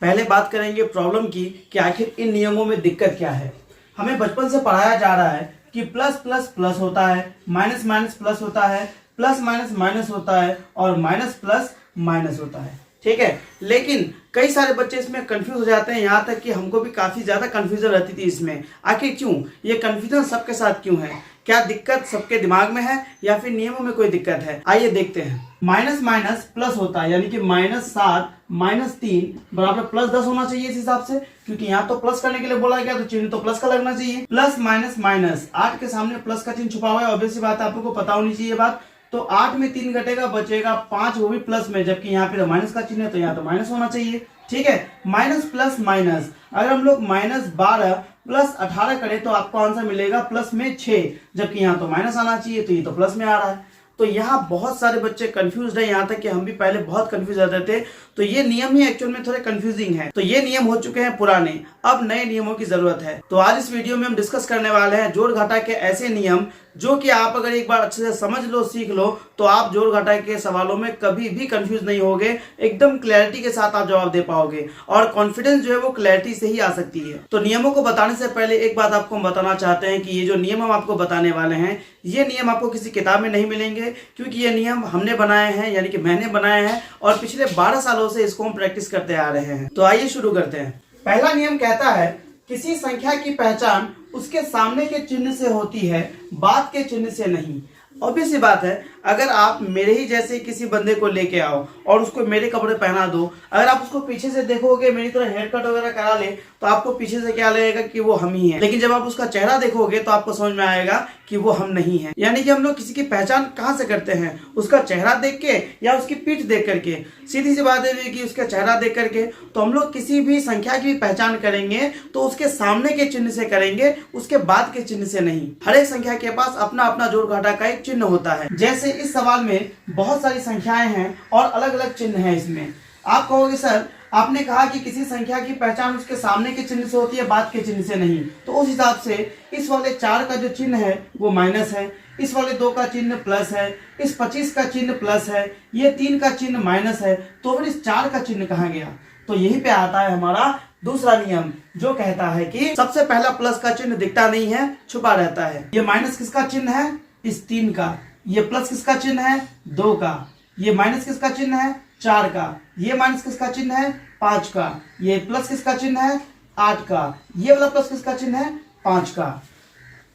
पहले बात करेंगे प्रॉब्लम की कि आखिर इन नियमों में दिक्कत क्या है। हमें बचपन से पढ़ाया जा रहा है कि प्लस प्लस प्लस होता है, माइनस माइनस प्लस होता है, प्लस माइनस माइनस होता है और माइनस प्लस माइनस होता है। ठीक है, लेकिन कई सारे बच्चे इसमें कंफ्यूज हो जाते हैं, यहाँ तक कि हमको भी काफी ज्यादा कंफ्यूजन रहती थी इसमें। आखिर क्यों ये कंफ्यूजन सबके साथ क्यों है? क्या दिक्कत सबके दिमाग में है या फिर नियमों में कोई दिक्कत है? आइए देखते हैं। माइनस माइनस प्लस होता है, यानी कि -7 -3 बराबर +10 होना चाहिए इस हिसाब से, क्योंकि यहाँ तो प्लस करने के लिए बोला गया तो चिन्ह तो प्लस का लगना चाहिए। प्लस माइनस माइनस 8 के सामने प्लस का चिन्ह छुपा हुआ है, ऑब्वियस सी बात है, आप लोगों को पता होनी चाहिए बात। तो 8 में 3 घटेगा, बचेगा 5, वो भी प्लस में, जबकि यहाँ पे माइनस का चिन्ह है तो यहाँ तो माइनस होना चाहिए। ठीक है, माइनस प्लस माइनस, अगर हम लोग -12 प्लस 18 करें तो आपको आंसर मिलेगा प्लस में 6, जबकि यहाँ तो माइनस आना चाहिए, तो ये तो प्लस में आ रहा है। तो यहाँ बहुत सारे बच्चे कंफ्यूज है, यहाँ तक कि हम भी पहले बहुत कंफ्यूज रहते थे। तो ये नियम ही एक्चुअल में थोड़े कंफ्यूजिंग है। तो ये नियम हो चुके हैं पुराने, अब नए नियमों की जरूरत है। तो आज इस वीडियो में हम डिस्कस करने वाले हैं जोड़ घटा के ऐसे नियम जो कि आप अगर एक बार अच्छे से समझ लो, सीख लो, तो आप जोड़ घटा के सवालों में कभी भी कंफ्यूज नहीं होगे, एकदम क्लैरिटी के साथ आप जवाब दे पाओगे और कॉन्फिडेंस जो है वो क्लैरिटी से ही आ सकती है। तो नियमों को बताने से पहले एक बात आपको हम बताना चाहते हैं कि ये जो नियम हम आपको बताने वाले हैं, ये नियम आपको किसी किताब में नहीं मिलेंगे, क्योंकि ये नियम हमने बनाए हैं, यानी कि मैंने बनाए हैं और पिछले 12 सालों से इसको हम प्रैक्टिस करते आ रहे हैं। तो आइए शुरू करते हैं। पहला नियम कहता है किसी संख्या की पहचान उसके सामने के चिन्ह से होती है, बाद के चिन्ह से नहीं। ऑब्वियस सी बात है, अगर आप मेरे ही जैसे किसी बंदे को लेके आओ और उसको मेरे कपड़े पहना दो, अगर आप उसको पीछे से देखोगे, मेरी तरह हेयर कट वगैरह करा ले, तो आपको पीछे से क्या लगेगा कि वो हम ही हैं। लेकिन जब आप उसका चेहरा देखोगे तो आपको समझ में आएगा कि वो हम नहीं हैं। यानी कि हम लोग किसी की पहचान कहाँ से करते हैं? उसका चेहरा देख के या उसकी पीठ देख करके। सीधी सी बात है कि उसका चेहरा देख करके। तो हम लोग किसी भी संख्या की पहचान करेंगे तो उसके सामने के चिन्ह से करेंगे, उसके बाद के चिन्ह से नहीं। हर एक संख्या के पास अपना अपना जोड़ घटा का एक चिन्ह होता है। जैसे इस सवाल में बहुत सारी संख्याएं हैं और अलग अलग चिन्ह हैं इसमें। आप कहोगे सर आपने कहा कि किसी संख्या की पहचान उसके सामने के चिन्ह से होती है, बाद के चिन्ह से नहीं। तो उस हिसाब से इस वाले 4 का जो चिन्ह है वो माइनस है, इस वाले 2 का चिन्ह प्लस है, इस 25 का चिन्ह प्लस है, ये 3 का चिन्ह माइनस है। तो फिर इस 4 का चिन्ह कहाँ गया? तो यहीं पे आता है हमारा दूसरा नियम, जो कहता है कि सबसे पहला प्लस का चिन्ह दिखता नहीं है, छुपा रहता है। ये माइनस किसका चिन्ह है? इस 3 का। ये प्लस किसका चिन्ह है? 2 का। ये माइनस किसका चिन्ह है? 4 का। ये माइनस किसका चिन्ह है? 5 का। ये प्लस किसका चिन्ह है? 8 का। ये वाला प्लस किसका चिन्ह है? 5 का।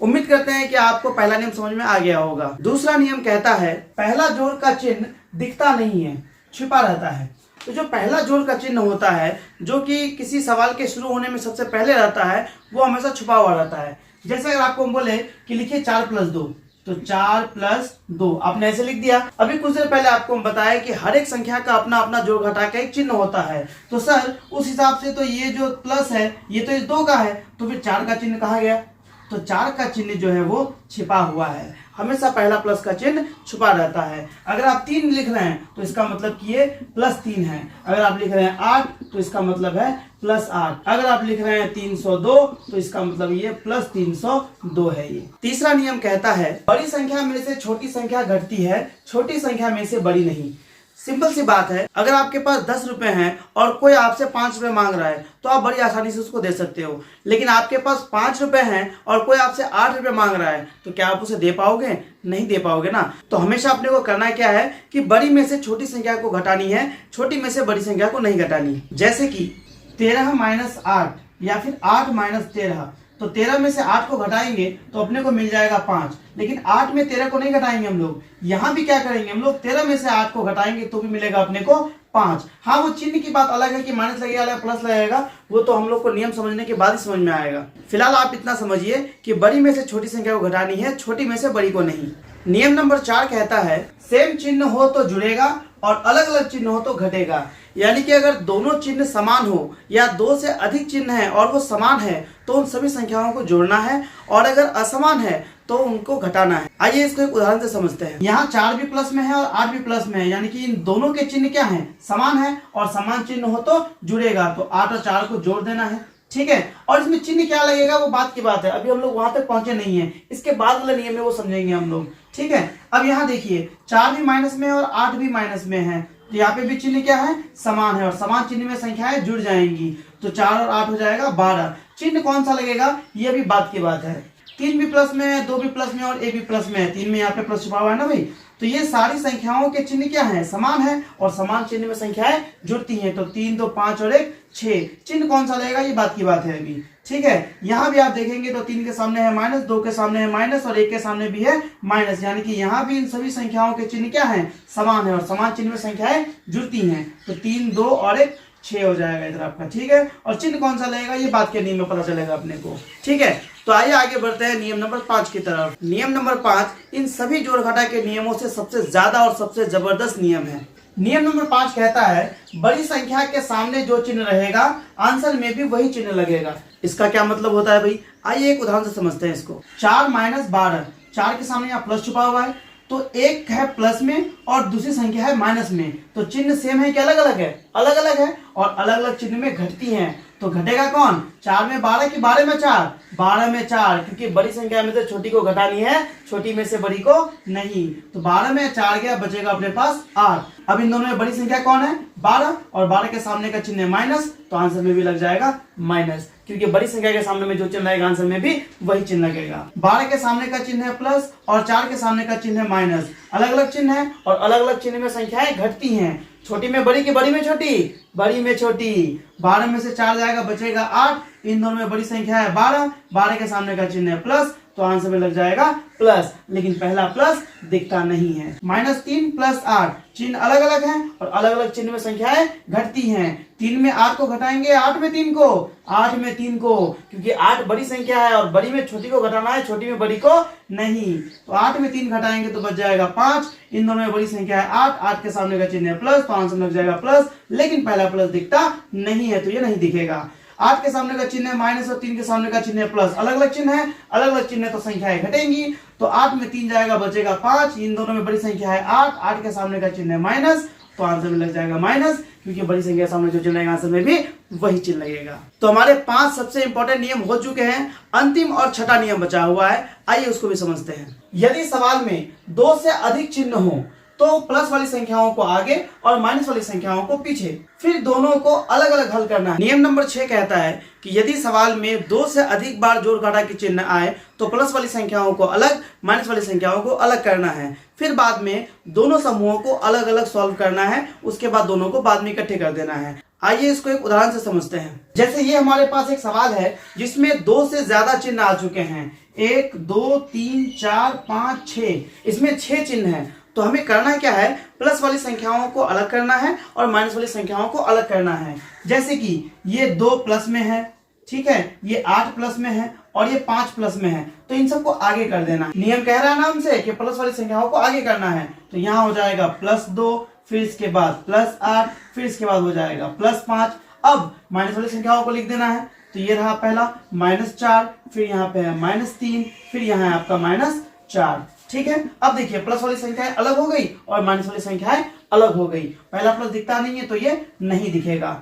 उम्मीद करते हैं कि आपको पहला नियम समझ में आ गया होगा। दूसरा नियम कहता है पहला जोड़ का चिन्ह दिखता नहीं है, छिपा रहता है। तो जो पहला जोड़ का चिन्ह होता है, जो कि किसी सवाल के शुरू होने में सबसे पहले रहता है, वो हमेशा छुपा हुआ रहता है। जैसे अगर आपको हम बोले कि लिखिए 4 + 2, तो 4 + 2 आपने ऐसे लिख दिया। अभी कुछ देर पहले आपको हम बताया कि हर एक संख्या का अपना अपना जोड़ घटा का एक चिन्ह होता है। तो सर उस हिसाब से तो ये जो प्लस है ये तो इस 2 का है, तो फिर 4 का चिन्ह कहाँ गया? तो 4 का चिन्ह जो है वो छिपा हुआ है। हमेशा पहला प्लस का चिन्ह छुपा रहता है। अगर आप 3 लिख रहे हैं तो इसका मतलब कि ये +3 है। अगर आप लिख रहे हैं 8 तो इसका मतलब है +8। अगर आप लिख रहे हैं 302 तो इसका मतलब ये +302 है। ये तीसरा नियम कहता है बड़ी संख्या में से छोटी संख्या घटती है, छोटी संख्या में से बड़ी नहीं। सिंपल सी बात है, अगर आपके पास 10 रुपए हैं और कोई आपसे 5 रुपए मांग रहा है तो आप बड़ी आसानी से उसको दे सकते हो। लेकिन आपके पास 5 रुपए हैं और कोई आपसे 8 रुपए मांग रहा है तो क्या आप उसे दे पाओगे? नहीं दे पाओगे ना। तो हमेशा अपने को करना क्या है कि बड़ी में से छोटी संख्या को घटानी है, छोटी में से बड़ी संख्या को नहीं घटानी। जैसे कि 13 - 8 या फिर 8 - 13, तो 13 में से 8 को घटाएंगे तो अपने को मिल जाएगा 5। लेकिन 8 में 13 को नहीं घटाएंगे हम लोग। यहाँ भी क्या करेंगे हम लोग? 13 में से 8 को घटाएंगे तो भी मिलेगा अपने को 5। हाँ, वो चिन्ह की बात अलग है कि माइनस लगेगा या प्लस लगेगा, वो तो हम लोग को नियम समझने के बाद ही समझ में आएगा। फिलहाल आप इतना समझिए कि बड़ी में से छोटी संख्या को घटानी है, छोटी में से बड़ी को नहीं। नियम नंबर 4 कहता है सेम चिन्ह हो तो जुड़ेगा और अलग अलग चिन्ह हो तो घटेगा। यानी कि अगर दोनों चिन्ह समान हो या 2 से अधिक चिन्ह है और वो समान है तो उन सभी संख्याओं को जोड़ना है, और अगर असमान है तो उनको घटाना है। आइए इसको एक उदाहरण से समझते हैं। यहाँ 4 भी प्लस में है और 8 भी प्लस में है, यानी कि इन दोनों के चिन्ह क्या हैं? समान है, और समान चिन्ह हो तो जुड़ेगा। तो 8 और 4 को जोड़ देना है। ठीक है, और इसमें चिन्ह क्या लगेगा वो बात की बात है, अभी हम लोग वहां तक पहुंचे नहीं है। इसके बाद वाले नियम में वो समझेंगे हम लोग। ठीक है, अब यहाँ देखिए 4 भी माइनस में है और 8 भी माइनस में है, तो यहाँ पे भी चिन्ह क्या है, समान है, और समान चिन्ह में संख्याएं जुड़ जाएंगी। तो 4 और 8 हो जाएगा 12। चिन्ह कौन सा लगेगा ये भी बात की बात है। 3 भी प्लस में है, 2 भी प्लस में और a भी प्लस में है। 3 में यहाँ पे प्लस छुपा हुआ है ना भाई। तो ये सारी संख्याओं के चिन्ह क्या है, समान है, और समान चिन्ह में संख्याएं जुड़ती हैं। तो 3 2 5 और 1 6। चिन्ह कौन सा लगेगा ये बात की बात है अभी, ठीक है। यहाँ भी आप देखेंगे तो 3 के सामने है माइनस, 2 के सामने है माइनस और 1 के सामने भी है माइनस, यानी कि यहाँ भी इन सभी संख्याओं के चिन्ह क्या है, समान है, और समान चिन्ह में संख्याएं जुड़ती हैं। तो 3 2 और 1 6 हो जाएगा इधर आपका, ठीक है। और चिन्ह कौन सा लगेगा ये बात के नियम में पता चलेगा अपने को, ठीक है। तो आइए आगे बढ़ते हैं नियम नंबर 5 की तरफ। नियम नंबर 5 इन सभी जोड़ घटा के नियमों से सबसे ज्यादा और सबसे जबरदस्त नियम है। नियम नंबर 5 कहता है बड़ी संख्या के सामने जो चिन्ह रहेगा आंसर में भी वही चिन्ह लगेगा। इसका क्या मतलब होता है भाई, आइए एक उदाहरण से समझते हैं इसको। 4 - 12, 4 के सामने यहाँ प्लस छुपा हुआ है, तो एक है प्लस में और दूसरी संख्या है माइनस में। तो चिन्ह सेम है कि अलग अलग है, अलग अलग है, और अलग अलग चिन्ह में घटती हैं। तो घटेगा कौन, 4 में 12 की 12 में 4, 12 में 4, क्योंकि बड़ी संख्या में से छोटी को घटानी है, छोटी में से बड़ी को नहीं। तो 12 में 4 गया, बचेगा अपने पास 8। अब इन दोनों में बड़ी संख्या कौन है, 12, और 12 के सामने का चिन्ह है माइनस, तो आंसर में भी लग जाएगा माइनस, क्योंकि बड़ी संख्या के सामने में जो चिन्ह लगेगा आंसर में भी वही चिन्ह लगेगा। 12 के सामने का चिन्ह है प्लस और 4 के सामने का चिन्ह है माइनस। अलग अलग चिन्ह है और अलग अलग चिन्ह में संख्याएं घटती हैं। छोटी में बड़ी की बड़ी में छोटी, बड़ी में छोटी। 12 में से 4 जाएगा, बचेगा 8। इन दोनों में बड़ी संख्या है 12, 12 के सामने का चिन्ह है प्लस, तो आंसर में लग जाएगा प्लस, लेकिन पहला प्लस दिखता नहीं है। -3 + 8, चिन्ह अलग अलग हैं और अलग अलग चिन्ह में संख्याएं घटती हैं। 3 में 8 को घटाएंगे, 8 में 3 को, 8 में 3 को, क्योंकि 8 बड़ी संख्या है और बड़ी में छोटी को घटाना है, छोटी में बड़ी को नहीं। तो 8 में 3 घटाएंगे तो बच जाएगा 5। इन दोनों में बड़ी संख्या है 8, 8 के सामने का चिन्ह है प्लस, तो आंसर लग जाएगा प्लस, लेकिन पहला प्लस दिखता नहीं है, तो ये नहीं दिखेगा। 8 के सामने का चिन्ह है माइनस और 3 के सामने का चिन्ह है प्लस। अलग अलग चिन्ह है, अलग अलग चिन्ह है, तो संख्याएं घटेंगी। तो 8 में 3 जाएगा, बचेगा 5। इन दोनों में बड़ी संख्या है 8, 8 के सामने का चिन्ह है माइनस, तो आंसर में लग जाएगा माइनस, क्योंकि बड़ी संख्या के सामने जो चिन्ह लगेगा आंसर में भी वही चिन्ह लगेगा। तो हमारे 5 सबसे इंपॉर्टेंट नियम हो चुके हैं। अंतिम और छठा नियम बचा हुआ है, आइए उसको भी समझते हैं। यदि सवाल में 2 से अधिक चिन्ह हो तो प्लस वाली संख्याओं को आगे और माइनस वाली संख्याओं को पीछे, फिर दोनों को अलग अलग हल करना है। नियम नंबर 6 कहता है कि यदि सवाल में 2 से अधिक बार जोड़ घटा के चिन्ह आए तो प्लस वाली संख्याओं को अलग, माइनस वाली संख्याओं को अलग करना है। फिर बाद में दोनों समूहों को अलग अलग सॉल्व करना है, उसके बाद दोनों को बाद में इकट्ठे कर देना है। आइए इसको एक उदाहरण से समझते हैं। जैसे ये हमारे पास एक सवाल है जिसमें 2 से ज्यादा चिन्ह आ चुके हैं, 1 2 3 4 5 6, इसमें 6 चिन्ह हैं। तो हमें करना क्या है, प्लस वाली संख्याओं को अलग करना है और माइनस वाली संख्याओं को अलग करना है। जैसे कि ये 2 प्लस में है, ठीक है, ये 8 प्लस में है और ये 5 प्लस में है, तो इन सबको आगे कर देना। नियम कह रहा है ना हमसे कि प्लस वाली संख्याओं को आगे करना है। तो यहाँ हो जाएगा +2, फिर इसके बाद +8, फिर इसके बाद हो जाएगा +5। अब माइनस वाली संख्याओं को लिख देना है। तो ये रहा पहला -4, फिर यहाँ पे है -3, फिर यहाँ है आपका -4, ठीक है। अब देखिए प्लस वाली संख्याएं अलग हो गई और माइनस वाली संख्याएं अलग हो गई। पहला प्लस दिखता नहीं है तो ये नहीं दिखेगा।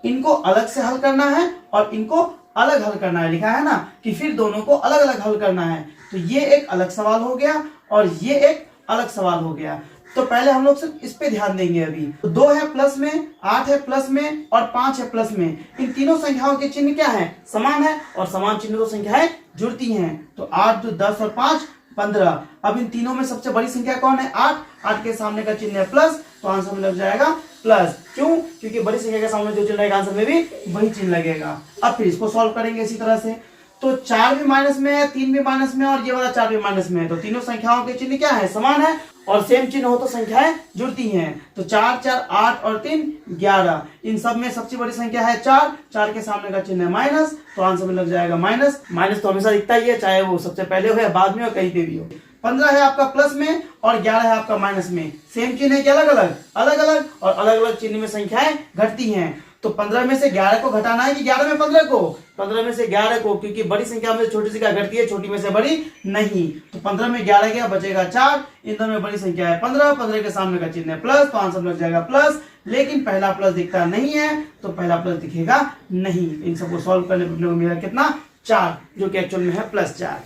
इनको अलग से हल करना है और इनको अलग हल करना है, लिखा है ना कि फिर दोनों को अलग अलग हल करना है। तो ये एक अलग सवाल हो गया और ये एक अलग सवाल हो गया। तो पहले हम लोग सिर्फ इस पे ध्यान देंगे अभी। तो 2 है प्लस में, 8 है प्लस में और 5 है प्लस में। इन तीनों संख्याओं के चिन्ह क्या है, समान है, और समान चिन्ह तो संख्याएं जुड़ती हैं। तो 8 2 10 और 5 15। अब इन तीनों में सबसे बड़ी संख्या कौन है, 8, 8 के सामने का चिन्ह है प्लस, तो आंसर में लग जाएगा प्लस। क्यों, क्योंकि बड़ी संख्या के सामने जो चिन्ह लगेगा आंसर में भी वही चिन्ह लगेगा। अब फिर इसको सॉल्व करेंगे इसी तरह से। तो 4 भी माइनस में है, 3 भी माइनस में है और ये वाला 4 भी माइनस में है। तो तीनों संख्याओं के चिन्ह क्या है, समान है, और सेम चिन्ह हो तो संख्याएं जुड़ती हैं। तो 4 4 8 और 3 11। इन सब में सबसे बड़ी संख्या है 4, 4 के सामने का चिन्ह है माइनस, तो आंसर में लग जाएगा माइनस। माइनस तो हमेशा दिखता ही है, चाहे वो सबसे पहले हो या बाद में हो, कहीं पे भी हो। 15 है आपका प्लस में और 11 है आपका माइनस में। सेम चिन्ह है कि अलग अलग, अलग अलग, और अलग अलग चिन्ह में संख्याएं घटती हैं। तो 15 में से 11 को घटाना है कि 11 में 15 को, 15 में से 11 को, क्योंकि बड़ी संख्या में छोटी संख्या घटती है, छोटी में से बड़ी नहीं। तो 15 में 11 गया, बचेगा 4। इन दोनों में बड़ी संख्या है 15, 15 के सामने का चिन्ह है प्लस, तो आंसर लग जाएगा प्लस, लेकिन पहला प्लस दिखता नहीं है, तो पहला प्लस दिखेगा नहीं। इन सबको सॉल्व करने पर मिलेगा कितना, 4, जो कि एक्चुअल में है +4।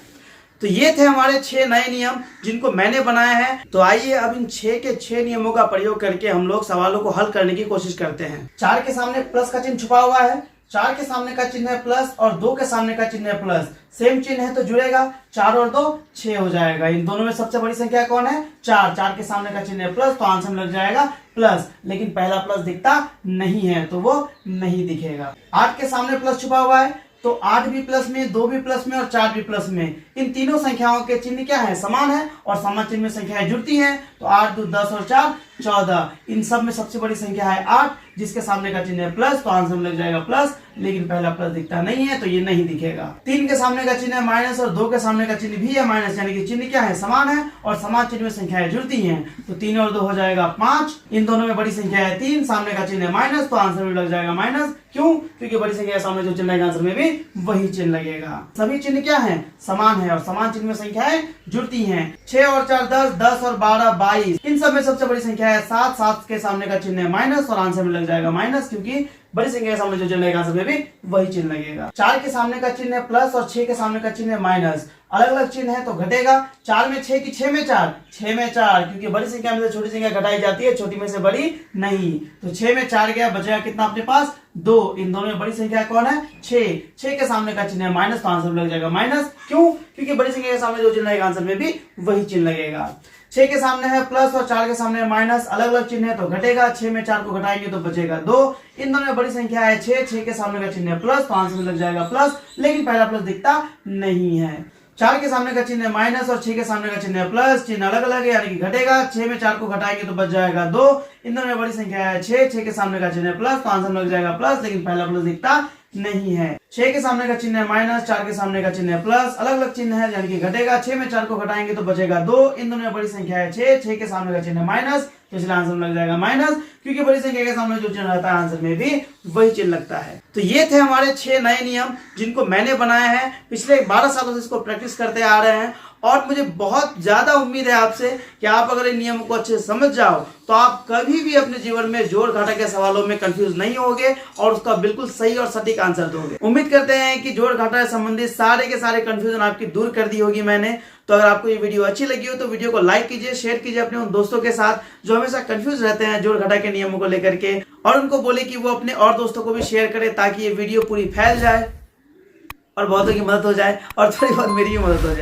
तो ये थे हमारे 6 नए नियम जिनको मैंने बनाया है। तो आइए अब इन 6 के 6 नियमों का प्रयोग करके हम लोग सवालों को हल करने की कोशिश करते हैं। 4 के सामने प्लस का चिन्ह छुपा हुआ है, 4 के सामने का चिन्ह है प्लस और 2 के सामने का चिन्ह है प्लस। सेम चिन्ह है तो जुड़ेगा, 4 और 2 6 हो जाएगा। इन दोनों में सबसे बड़ी संख्या कौन है? 4। 4 के सामने का चिन्ह है प्लस तो आंसर में लग जाएगा प्लस, लेकिन पहला प्लस दिखता नहीं है तो वो नहीं दिखेगा। 8 के सामने प्लस छुपा हुआ है तो 8 भी प्लस में, 2 भी प्लस में और 4 भी प्लस में। इन तीनों संख्याओं के चिन्ह क्या है? समान है और समान चिन्ह में संख्याएं जुड़ती हैं तो 8 2 10 और 4 14। इन सब में सबसे बड़ी संख्या है 8 जिसके सामने का चिन्ह है प्लस तो आंसर में लग जाएगा प्लस, लेकिन पहला प्लस दिखता नहीं है तो ये नहीं दिखेगा। 3 के सामने का चिन्ह है माइनस और 2 के सामने का चिन्ह भी है माइनस, यानी कि चिन्ह क्या है? समान है और समान चिन्ह में संख्याएं जुड़ती हैं तो 3 और 2 हो जाएगा 5। इन दोनों में बड़ी संख्या है 3, सामने का चिन्ह है माइनस तो आंसर में लग जाएगा माइनस। क्यों? क्योंकि बड़ी संख्या के सामने जो चिन्ह लगेगा आंसर में भी वही चिन्ह लगेगा। सभी चिन्ह क्या है? समान है और समान चिन्ह में संख्याएं जुड़ती हैं। 6 और 4 10, 10 और 12 22। इन सब में सबसे बड़ी संख्या है 7, 7 के सामने का चिन्ह है माइनस और आंसर में लग जाएगा माइनस, क्योंकि बड़ी संख्या के सामने जो चिन्ह लगेगा आंसर में भी वही चिन्ह लगेगा। 4 के सामने का चिन्ह है प्लस और 6 के सामने का चिन्ह है माइनस। अलग अलग चिन्ह है तो घटेगा। 4 में 6 की 6 में 4, 6 में 4, क्योंकि बड़ी संख्या में से छोटी संख्या घटाई जाती है, छोटी में से बड़ी नहीं। तो 6 में 4 गया, बचेगा कितना अपने पास? 2। इन दोनों में बड़ी संख्या कौन है? 6। 6 के सामने का चिन्ह है माइनस तो आंसर में लग जाएगा माइनस। क्यों? क्योंकि बड़ी संख्या के सामने जो चिन्ह लगेगा आंसर में भी वही चिन्ह लगेगा। 6 के सामने है प्लस और 4 के सामने है माइनस। अलग अलग चिन्ह है तो घटेगा। 6 में 4 को घटाएंगे तो बचेगा 2। इन दोनों में बड़ी संख्या है 6, 6 के सामने का चिन्ह है प्लस तो आंसर में लग जाएगा प्लस, लेकिन पहला प्लस दिखता नहीं है। 4 के सामने का चिन्ह है माइनस और 6 के सामने का चिन्ह है प्लस, चिन्ह अलग अलग है यानी कि घटेगा। 6 में 4 को घटाएंगे तो बच जाएगा 2। इन दोनों में बड़ी संख्या है 6, 6 के सामने का चिन्ह है प्लस तो आंसर में लग जाएगा प्लस, लेकिन पहला प्लस दिखता नहीं है। 6 के सामने का चिन्ह है माइनस, 4 के सामने का चिन्ह है प्लस, अलग अलग चिन्ह है यानी कि घटेगा। 6 में 4 को घटाएंगे तो बचेगा 2। इन दोनों में बड़ी संख्या है 6, 6 के सामने का चिन्ह है माइनस तो इसलिए आंसर में लग जाएगा माइनस, क्योंकि बड़ी संख्या के सामने जो चिन्ह रहता है आंसर में भी वही चिन्ह लगता है। तो ये थे हमारे 6 नए नियम जिनको मैंने बनाया है। पिछले 12 सालों से इसको प्रैक्टिस करते आ रहे हैं और मुझे बहुत ज्यादा उम्मीद है आपसे कि आप अगर इन नियमों को अच्छे से समझ जाओ तो आप कभी भी अपने जीवन में जोड़ घटा के सवालों में कंफ्यूज नहीं होगे और उसका बिल्कुल सही और सटीक आंसर दोगे। उम्मीद करते हैं कि जोड़ घटा से संबंधित सारे के सारे कंफ्यूजन आपकी दूर कर दी होगी मैंने। तो अगर आपको ये वीडियो अच्छी लगी हो तो वीडियो को लाइक कीजिए, शेयर कीजिए अपने उन दोस्तों के साथ जो हमेशा कंफ्यूज रहते हैं जोड़ घटा के नियमों को लेकर के, और उनको बोले कि वो अपने और दोस्तों को भी शेयर करें ताकि ये वीडियो पूरी फैल जाए और बहुतों की मदद हो जाए और थोड़ी बहुत मेरी भी मदद हो जाए।